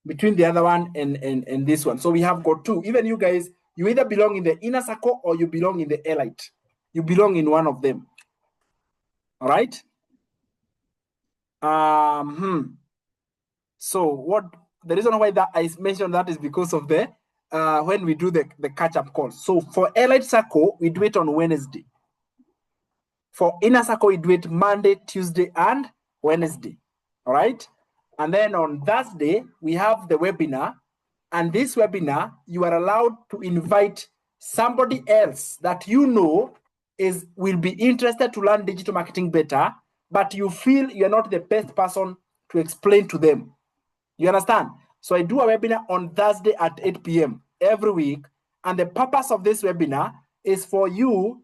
the other one and this one. So we have got 2. Even you guys, you either belong in the Inner Circle or you belong in the Elite. You belong in one of them. All right. So what the reason why that I mentioned that is because of the when we do the catch-up calls. So for Elite Circle, we do it on Wednesday. For Inner Circle, we do it Monday, Tuesday, and Wednesday. All right. And then on Thursday, we have the webinar. And this webinar, you are allowed to invite somebody else that you know will be interested to learn digital marketing better, but you feel you're not the best person to explain to them. You understand? So I do a webinar on Thursday at 8 p.m. every week. And the purpose of this webinar is for you,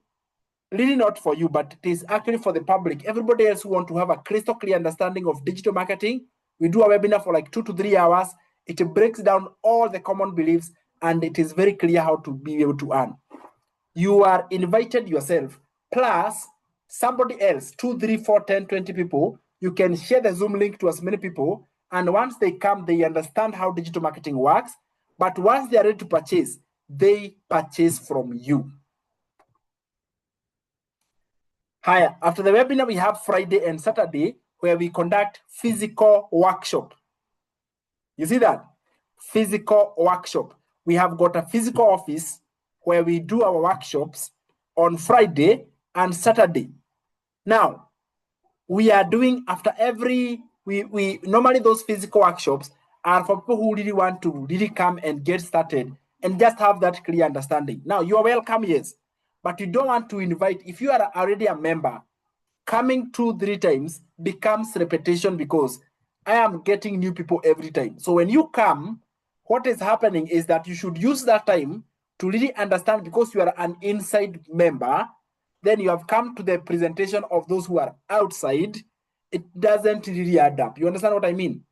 really not for you, but it is actually for the public. Everybody else who want to have a crystal clear understanding of digital marketing, we do a webinar for like 2 to 3 hours. It breaks down all the common beliefs, and it is very clear how to be able to earn. You are invited yourself, plus somebody else, 2, 3, 4, 10, 20 people. You can share the Zoom link to as many people. And once they come, they understand how digital marketing works. But once they are ready to purchase, they purchase from you. Higher. After the webinar, we have Friday and Saturday where we conduct physical workshop. You see that? Physical workshop. We have got a physical office where we do our workshops on Friday and Saturday. Now, we are doing after every, we normally those physical workshops are for people who really want to really come and get started and just have that clear understanding. Now, you are welcome, yes, but you don't want to invite, if you are already a member, coming 2, 3 times becomes repetition because I am getting new people every time. So when you come, what is happening is that you should use that time to really understand, because you are an inside member, then you have come to the presentation of those who are outside. It doesn't really add up. You understand what I mean?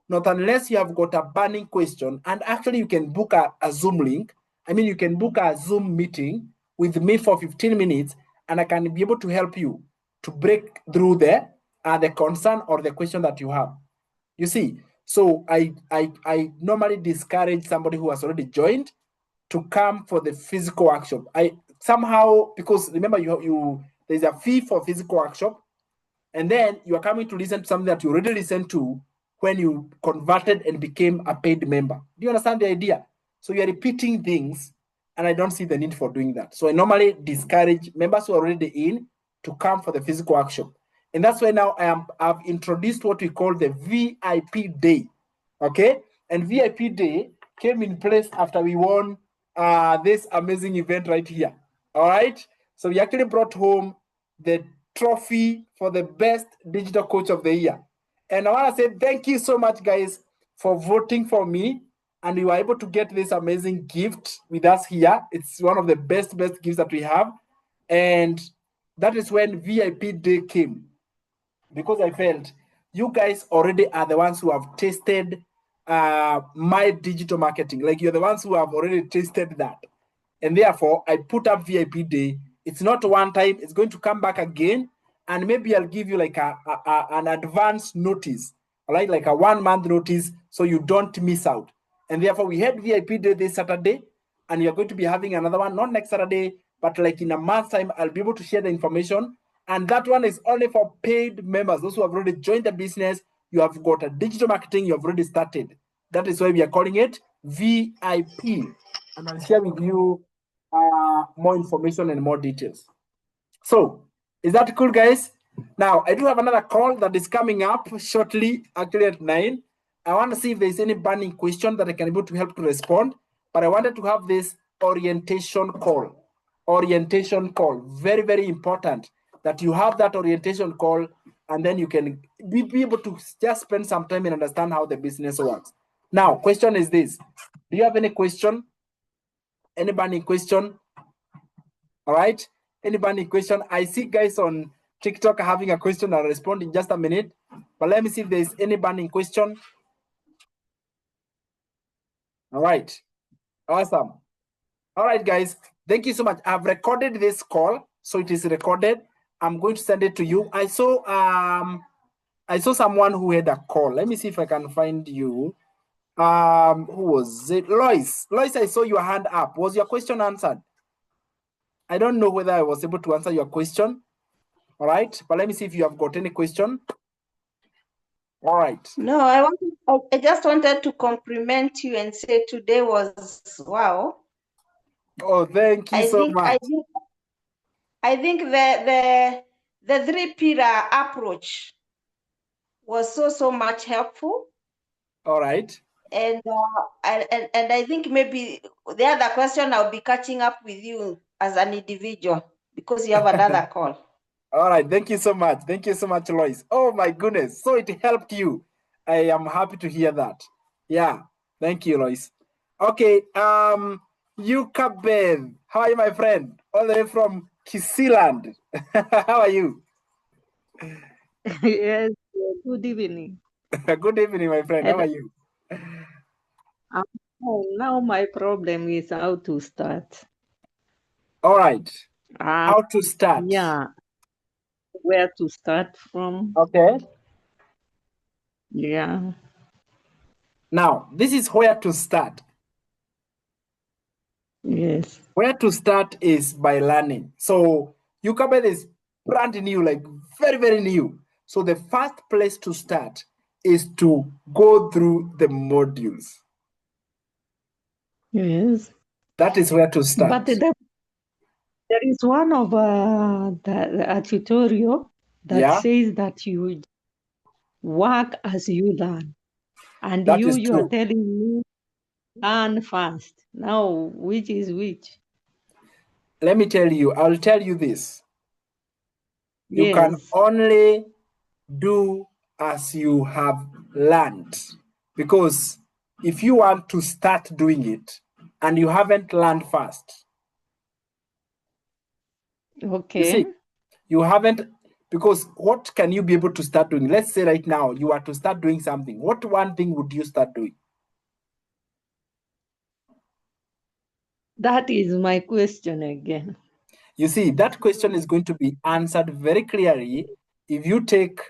Not unless you have got a burning question, and actually you can book a Zoom link. I mean, you can book a Zoom meeting with me for 15 minutes, and I can be able to help you to break through the concern or the question that you have. You see, so I normally discourage somebody who has already joined to come for the physical workshop. I somehow, because remember there's a fee for physical workshop, and then you are coming to listen to something that you already listened to when you converted and became a paid member. Do you understand the idea? So you are repeating things, and I don't see the need for doing that. So I normally discourage members who are already in to come for the physical workshop. And that's why now I've introduced what we call the VIP day. Okay? And VIP day came in place after we won this amazing event right here. All right? So we actually brought home the trophy for the best digital coach of the year. And I want to say thank you so much, guys, for voting for me. And you were able to get this amazing gift with us here. It's one of the best gifts that we have. And that is when VIP day came, because I felt you guys already are the ones who have tasted my digital marketing. Like, you're the ones who have already tasted that. And therefore, I put up VIP day. It's not one time, it's going to come back again. And maybe I'll give you like an advance notice, right? Like a 1 month notice, so you don't miss out. And therefore, we had VIP day this Saturday, and you're going to be having another one, not next Saturday, but like in a month's time, I'll be able to share the information. And that one is only for paid members, those who have already joined the business. You have got a digital marketing, you have already started. That is why we are calling it VIP. And I'll share with you more information and more details. So, is that cool, guys? Now, I do have another call that is coming up shortly, actually at 9. I want to see if there's any burning question that I can be able to help to respond. But I wanted to have this orientation call. Orientation call. Very, very important that you have that orientation call, and then you can be able to just spend some time and understand how the business works. Now, question is this. Do you have any question? Any burning question? All right. Any burning question? I see guys on TikTok having a question. I'll respond in just a minute. But let me see if there's any burning question. All right. Awesome. All right, guys. Thank you so much. I've recorded this call, so it is recorded. I'm going to send it to you. I saw someone who had a call. Let me see if I can find you. Who was it? Lois. Lois, I saw your hand up. Was your question answered? I don't know whether I was able to answer your question. All right, but let me see if you have got any question. All right. No, I just wanted to compliment you and say today was wow. Oh, thank you so much. I think the three-pillar approach was so much helpful. All right. And I think maybe the other question I'll be catching up with you as an individual because you have another call. All right. Thank you so much. Thank you so much, Lois. Oh my goodness. So it helped you. I am happy to hear that. Yeah. Thank you, Lois. Okay. Yuka Ben. How are you, my friend? All the way from Kisiland. How are you? Yes, good evening. Good evening, my friend. How are you? Now my problem is how to start. All right. How to start? Yeah. Where to start from? Okay. Yeah. Now, this is where to start. Yes. Where to start is by learning. So Yucabed is brand new, like very, very new. So the first place to start is to go through the modules. Yes. That is where to start. But there is one of a tutorial that says that you work as you learn. And that you true. are telling me learn fast. Now, which is which? Let me tell you, I'll tell you this. You Yes. can only do as you have learned. Because if you want to start doing it and you haven't learned fast, okay, you see, you haven't, because what can you be able to start doing? Let's say right now you are to start doing something. What one thing would you start doing? That is my question again. You see, that question is going to be answered very clearly if you take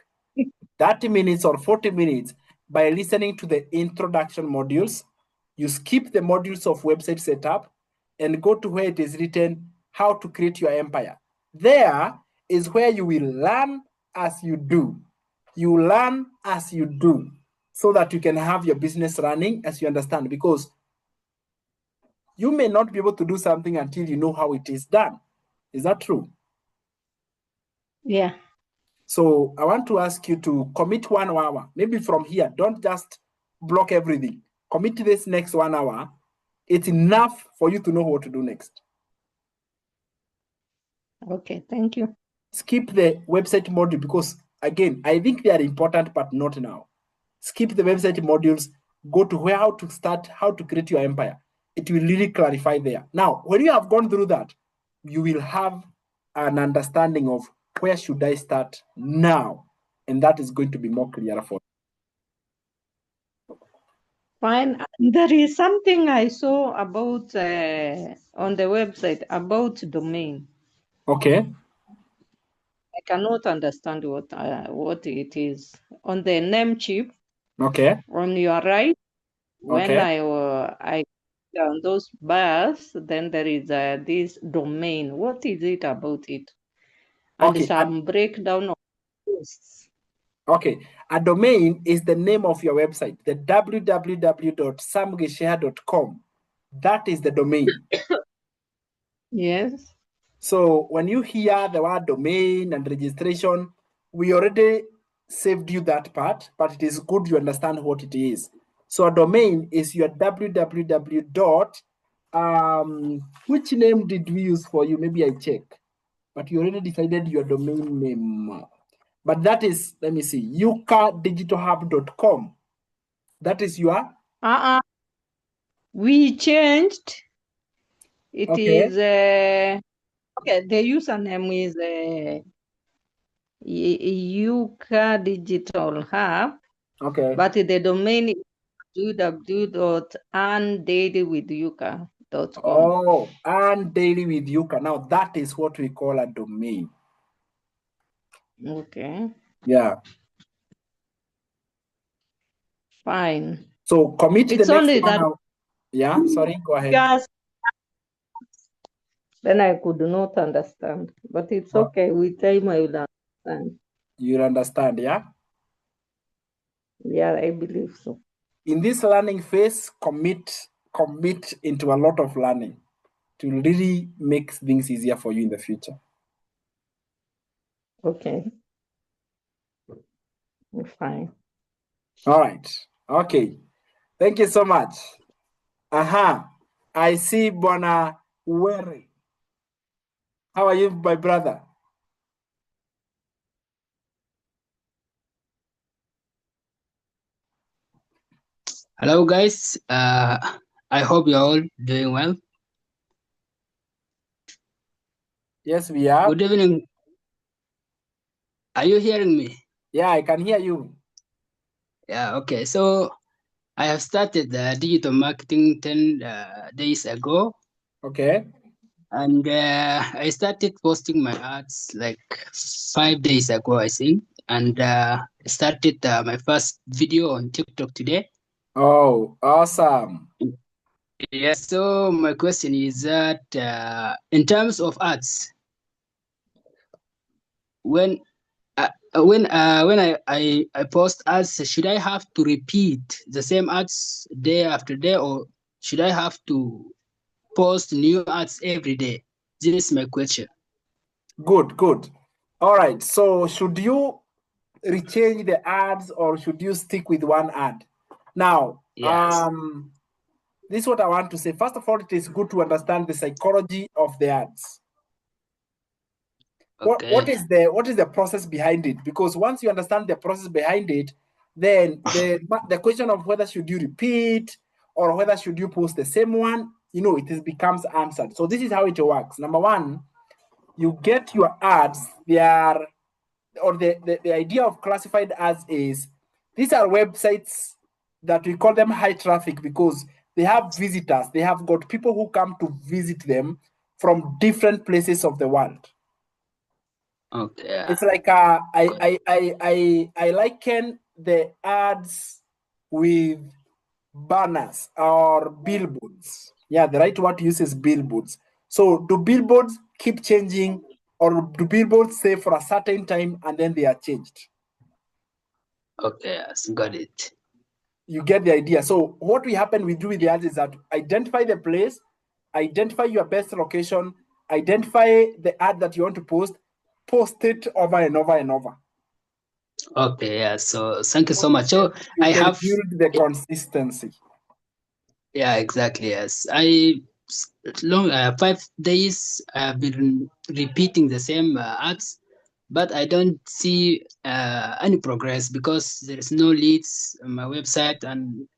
30 minutes or 40 minutes by listening to the introduction modules. You skip the modules of website setup and go to where it is written how to create your empire. There is where you will learn as you do. You learn as you do so that you can have your business running as you understand, because you may not be able to do something until you know how it is done. Is that true? Yeah. So I want to ask you to commit 1 hour, maybe from here. Don't just block everything. Commit this next 1 hour. It's enough for you to know what to do next. Okay, thank you. Skip the website module because, again, I think they are important, but not now. Skip the website modules. Go to where how to start, how to create your empire. It will really clarify there. Now, when you have gone through that, you will have an understanding of where should I start now, and that is going to be more clear for you. Fine. There is something I saw about on the website about domain. Okay. I cannot understand what it is. On the name chip, Okay. on your right, when Okay. I on those bars, then there is this domain. What is it about it? And Okay. some breakdown of posts. Okay, a domain is the name of your website, the www.samgicheha.com. That is the domain. Yes. So when you hear the word domain and registration, we already saved you that part, but it is good you understand what it is. So a domain is your www dot, which name did we use for you? Maybe I check, but you already decided your domain name. But that is, let me see, yukadigitalhub.com. That is your. We changed. It Okay. is okay. The username is Yuka Digital Hub. Okay. But the domain is www.undailywithyuka.com. Oh, and daily with Yuka. Now that is what we call a domain. Okay. Yeah. Fine. So commit It's the next only one that. out. Yeah, sorry, go ahead. Just then I could not understand, but it's okay. With time I will understand. You'll understand, yeah? Yeah, I believe so. In this learning phase, commit into a lot of learning to really make things easier for you in the future. Okay. Fine. All right. Okay. Thank you so much. Aha. I see Bona Were. How are you, my brother? Hello guys, I hope you're all doing well. Yes, we are. Good evening. Are you hearing me? Yeah, I can hear you. Yeah, okay. So I have started digital marketing 10 days ago. Okay. And I started posting my ads like 5 days ago, I think. And started my first video on TikTok today. Oh, awesome. Yes, so my question is that in terms of ads, when I post ads, should I have to repeat the same ads day after day, or should I have to post new ads every day? This is my question. Good, good. All right. So should you rechange the ads or should you stick with one ad? Now, Yes. this is what I want to say. First of all, it is good to understand the psychology of the ads. Okay. What is the process behind it? Because once you understand the process behind it, then the question of whether should you repeat or whether should you post the same one, it becomes answered. So this is how it works. Number one, you get your ads. They are, or the idea of classified ads is, these are websites that we call them high traffic because they have visitors. They have got people who come to visit them from different places of the world. Okay. It's like I liken the ads with banners or billboards. Yeah, the right word to use is billboards. So do billboards keep changing, or do billboards stay for a certain time and then they are changed? Okay, yes, got it. You get the idea. So what we do with the ads is that identify the place, identify your best location, identify the ad that you want to post it over and over and over. Okay, yeah. So thank you so much. So You I can have build the consistency. Yeah, exactly. Yes, I long 5 days I've been repeating the same ads, but I don't see any progress because there is no leads on my website, and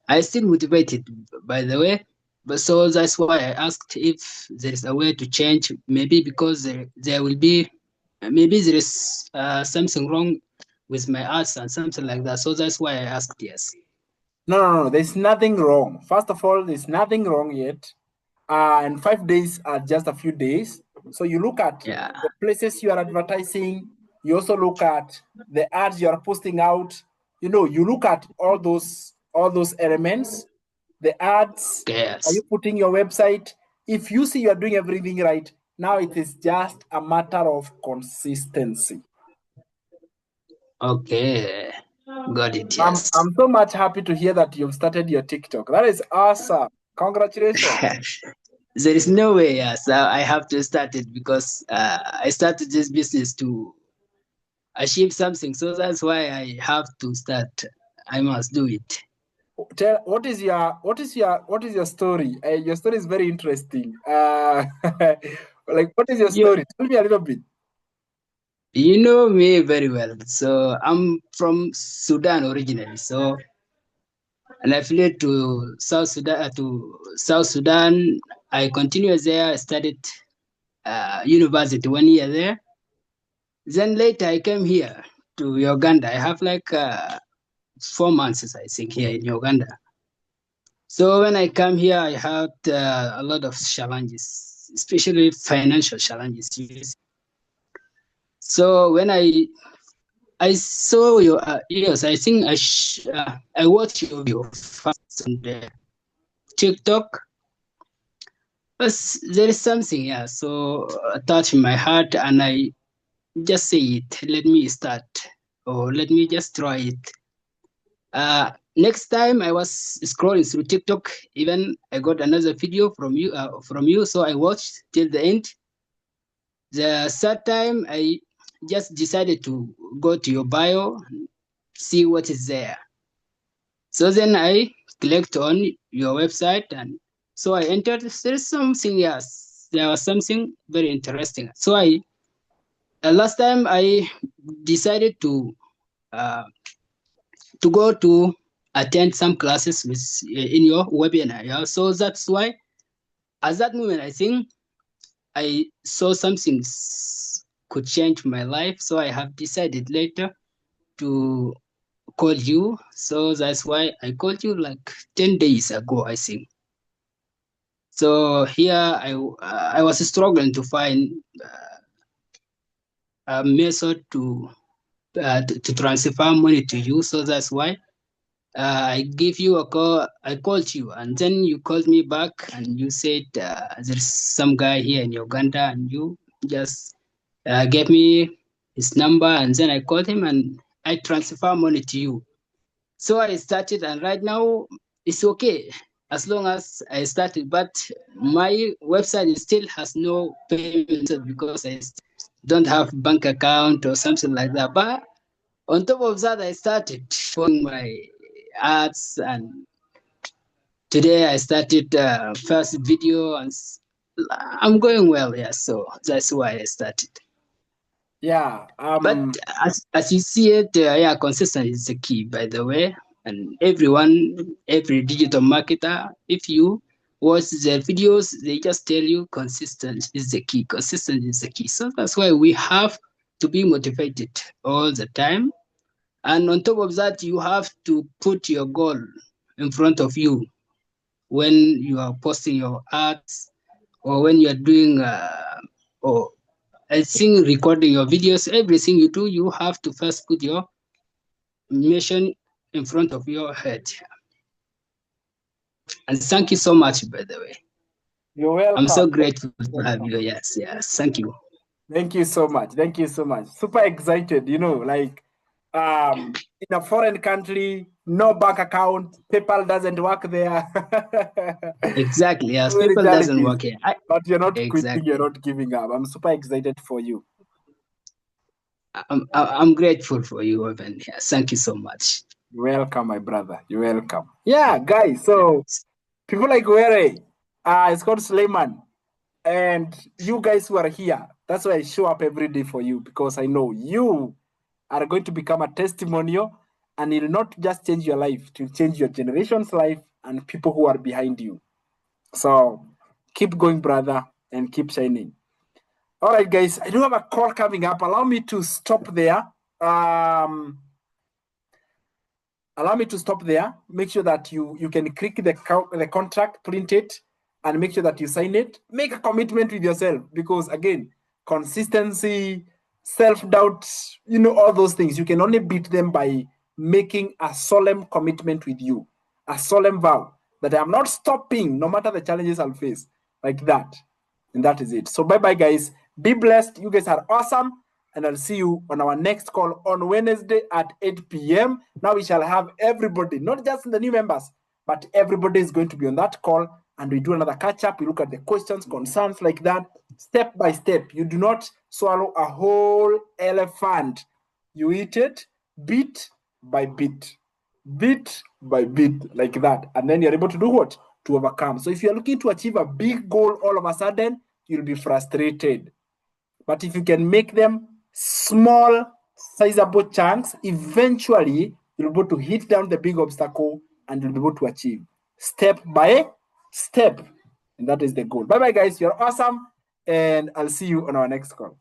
I still motivated. By the way, But so that's why I asked if there is a way to change. Maybe because there will be, maybe there is something wrong with my ads and something like that. So that's why I asked. Yes. No. There's nothing wrong. First of all, there's nothing wrong yet. And 5 days are just a few days. So you look at the places you are advertising. You also look at the ads you are posting out. You know, you look at all those elements. The ads. Yes. Are you putting your website? If you see you are doing everything right, now it is just a matter of consistency. Okay. Got it. I'm Yes. so much happy to hear that you've started your TikTok. That is awesome. Congratulations. There is no way. Yes, I have to start it because I started this business to achieve something. So that's why I have to start. I must do it. Tell what is your story? Your story is very interesting. Like, what is your story? Tell me a little bit. You know me very well. So I'm from Sudan originally. So and I fled to South Sudan. I continued there. I studied university 1 year there. Then later I came here to Uganda. I have like 4 months, I think, here in Uganda. So when I come here, I had a lot of challenges, especially financial challenges. So when I saw your yes, I think I watched your video first on the TikTok. But there is something, yeah, so touched my heart, and I just say it. Let me start, or let me just try it. Next time I was scrolling through TikTok, even I got another video from you. So I watched till the end. The third time I just decided to go to your bio, see what is there. So then I clicked on your website, and so I entered. There's something, yes, there was something very interesting. So last time I decided to go to attend some classes with in your webinar. Yeah? So that's why at that moment I think I saw something could change my life. So I have decided later to call you. So that's why I called you like 10 days ago, I think. So here I was struggling to find a method to transfer money to you. So that's why I gave you a call. I called you, and then you called me back, and you said there's some guy here in Uganda, and you just gave me his number, and then I called him, and I transfer money to you. So I started, and right now it's okay as long as I started. But my website still has no payment because I don't have bank account or something like that. But on top of that, I started showing my ads, and today I started first video, and I'm going well. Yeah, so that's why I started. Yeah. But as you see it, yeah, consistency is the key, by the way. And every digital marketer, if you watch their videos, they just tell you consistency is the key. Consistency is the key. So that's why we have to be motivated all the time. And on top of that, you have to put your goal in front of you when you are posting your ads, or when you are doing or I think recording your videos. Everything you do, you have to first put your mission in front of your head. And thank you so much, by the way. You're welcome. I'm so grateful to have you. Yes, thank you. Thank you so much. Thank you so much. Super excited, like in a foreign country, no bank account, PayPal doesn't work there. Exactly, yes, Very PayPal doesn't challenges. work here. But you're not Exactly. quitting, you're not giving up. I'm super excited for you. I'm grateful for you, Evan. Yes, thank you so much. You're welcome, my brother. You're welcome. Yeah, guys. So people like Were, it's called Suleiman. And you guys who are here, that's why I show up every day for you, because I know you are going to become a testimonial, and it will not just change your life, it will change your generation's life and people who are behind you. So keep going, brother, and keep shining. All right, guys, I do have a call coming up. Allow me to stop there. Allow me to stop there. Make sure that you can click the contract, print it, and make sure that you sign it. Make a commitment with yourself, because again, consistency, self-doubt, all those things, you can only beat them by making a solemn commitment with you, a solemn vow that I'm not stopping no matter the challenges I'll face, like that. And that is it. So bye-bye, guys. Be blessed. You guys are awesome. And I'll see you on our next call on Wednesday at 8 p.m. Now we shall have everybody, not just the new members, but everybody is going to be on that call. And we do another catch-up. We look at the questions, concerns, like that, step by step. You do not swallow a whole elephant. You eat it bit by bit, bit by bit, like that. And then you're able to do what? To overcome. So if you're looking to achieve a big goal all of a sudden, you'll be frustrated. But if you can make them small, sizable chunks, eventually you'll be able to hit down the big obstacle and you'll be able to achieve step by step. And that is the goal. Bye-bye, guys. You're awesome. And I'll see you on our next call.